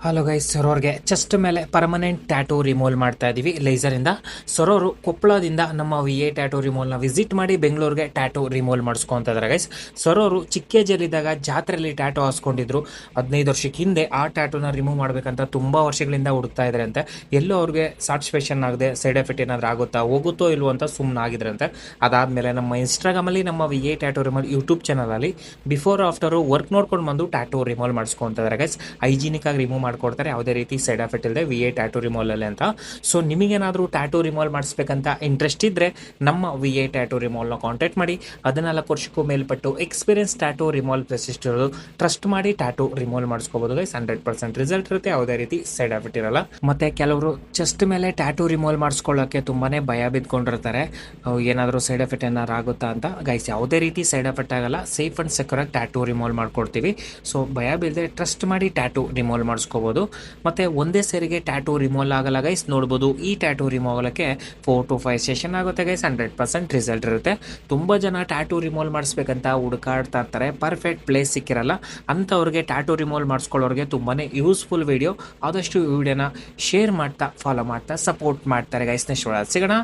Hello guys, ಸರೋರ್ಗೆ chest ಮೇಲೆ permanent tattoo remove ಮಾಡ್ತಾ ಇದ್ದೀವಿ ಲೇಸರಿಂದ. ಸರೋರು ಕೊಪ್ಪಳದಿಂದ ನಮ್ಮ VA ಟ್ಯಾಟೂ ರಿಮೂವ್ನ ವಿಸಿಟ್ ಮಾಡಿ ಬೆಂಗಳೂರಿಗೆ ಟ್ಯಾಟೂ ರಿಮೂವ್ ಮಾಡಿಸ್ಕೊತ ಇದ್ದಾರೆ ಗೈಸ್. ಸರೋರು ಚಿಕ್ಕೇಜಲ್ಲಿದ್ದಾಗ ಜಾತ್ರೆಯಲ್ಲಿ ಟ್ಯಾಟೂ ಹಾಸ್ಕೊಂಡಿದ್ರು 15 ವರ್ಷಕ್ಕೆ ಹಿಂದೆ. ಆ ಟ್ಯಾಟೂನ ರಿಮೂವ್ ಮಾಡಬೇಕಂತ ತುಂಬ ವರ್ಷಗಳಿಂದ ಹುಡುಕ್ತಾ ಇದ್ದಾರೆ ಅಂತೆ. ಎಲ್ಲೂ ಅವ್ರಿಗೆ ಸ್ಯಾಟಿಸ್ಫ್ಯಾಕ್ಷನ್ ಆಗದೆ ಸೈಡ್ ಎಫೆಕ್ಟ್ ಏನಾದರೂ ಆಗುತ್ತಾ ಹೋಗುತ್ತೋ ಇಲ್ವೋ ಅಂತ ಸುಮ್ಮನೆ ಆಗಿದ್ರಂತೆ. ಅದಾದಮೇಲೆ ನಮ್ಮ ಇನ್ಸ್ಟಾಗ್ರಾಮಲ್ಲಿ ನಮ್ಮ VA ಟ್ಯಾಟೂ ರಿಮೂವ್ ಯೂಟ್ಯೂಬ್ ಚಾನಲಲ್ಲಿ ಬಿಫೋರ್ ಆಫ್ಟರು ವರ್ಕ್ ನೋಡ್ಕೊಂಡು ಬಂದು ಟ್ಯಾಟೂ ರಿಮೂವ್ ಮಾಡಿಸ್ಕೊತ ಇದ್ದಾರೆ ಗೈಸ್. ಹೈಜಿನಿಕ್ ಆಗಿ ರಿಮೂವ್ ಮಾಡ್ಕೊಡ್ತಾರೆ, ಯಾವುದೇ ರೀತಿ ಸೈಡ್ ಎಫೆಕ್ಟ್ ಇಲ್ಲದೆ VA ಟ್ಯಾಟೂ ರಿಮೂವಲ್ ಅಲ್ಲಿ ಅಂತ. ಸೊ ನಿಮಗೇನಾದರೂ ಟ್ಯಾಟೂ ರಿಮೂವಲ್ ಮಾಡಿಸ್ಬೇಕಂತ ಇಂಟ್ರೆಸ್ಟ್ ಇದ್ದರೆ ನಮ್ಮ VA ಟ್ಯಾಟೂ ರಿಮೂವಲ್ನ ಕಾಂಟ್ಯಾಕ್ಟ್ ಮಾಡಿ. 14 ವರ್ಷಕ್ಕೂ ಮೇಲ್ಪಟ್ಟು ಎಕ್ಸ್ಪೀರಿಯನ್ಸ್ ಟ್ಯಾಟೂ ರಿಮೂವಲ್ ಸ್ಪೆಷಲಿಸ್ಟ್ ಇರೋದು. ಟ್ರಸ್ಟ್ ಮಾಡಿ ಟ್ಯಾಟೂ ರಿಮೂವಲ್ ಮಾಡಿಸ್ಕೋಬಹುದು ಗೈಸ್. 100% ರಿಸಲ್ಟ್ ಇರುತ್ತೆ, ಯಾವುದೇ ರೀತಿ ಸೈಡ್ ಎಫೆಕ್ಟ್ ಇರಲ್ಲ. ಮತ್ತೆ ಕೆಲವರು ಚೆಸ್ಟ್ ಮೇಲೆ ಟ್ಯಾಟೂ ರಿಮೂವಲ್ ಮಾಡಿಸ್ಕೊಳ್ಳೋಕೆ ತುಂಬಾನೇ ಭಯ ಬಿದ್ಕೊಂಡಿರ್ತಾರೆ, ಏನಾದರೂ ಸೈಡ್ ಎಫೆಕ್ಟ್ ಏನಾರು ಆಗುತ್ತಾ ಅಂತ. ಗೈಸ್, ಯಾವುದೇ ರೀತಿ ಸೈಡ್ ಎಫೆಕ್ಟ್ ಆಗಲ್ಲ, ಸೇಫ್ ಅಂಡ್ ಸೆಕ್ಯೂರ್ ಆಗಿ ಟ್ಯಾಟೂ ರಿಮೂವಲ್ ಮಾಡ್ಕೊಡ್ತೀವಿ. ಸೊ ಭಯ ಬೀಳದೆ ಟ್ರಸ್ಟ್ ಮಾಡಿ ಟ್ಯಾಟೂ ರಿಮೂವಲ್ ಮಾಡಿಸ್ಕೋಬಹುದು. ಮತ್ತೆ ಒಂದೇ ಸೇರಿಗೆ ಟ್ಯಾಟೂ ರಿಮೂವಲ್ ಆಗಲ್ಲ ಗೈಸ್. ನೋಡ್ಬೋದು, ಈ ಟ್ಯಾಟೂ ರಿಮೂವ್ ಆಗಲಿಕ್ಕೆ 4 to 5 ಸೆಷನ್ ಆಗುತ್ತೆ ಗೈಸ್. 100% ರಿಸಲ್ಟ್ ಇರುತ್ತೆ. ತುಂಬ ಜನ ಟ್ಯಾಟೂ ರಿಮೂವಲ್ ಮಾಡಿಸ್ಬೇಕಂತ ಹುಡುಕಾಡ್ತಾ ಇರ್ತಾರೆ, ಪರ್ಫೆಕ್ಟ್ ಪ್ಲೇಸ್ ಸಿಕ್ಕಿರಲ್ಲ. ಅಂಥವ್ರಿಗೆ ಟ್ಯಾಟೂ ರಿಮೂವಲ್ ಮಾಡಿಸ್ಕೊಳ್ಳೋರಿಗೆ ತುಂಬಾ ಯೂಸ್ಫುಲ್ ವಿಡಿಯೋ. ಆದಷ್ಟು ಈ ವಿಡಿಯೋನ ಶೇರ್ ಮಾಡ್ತಾ ಫಾಲೋ ಮಾಡ್ತಾ ಸಪೋರ್ಟ್ ಮಾಡ್ತಾರೆ ಗೈಸ್. ನೆಕ್ಸ್ಟ್ ಸಿಗೋಣ.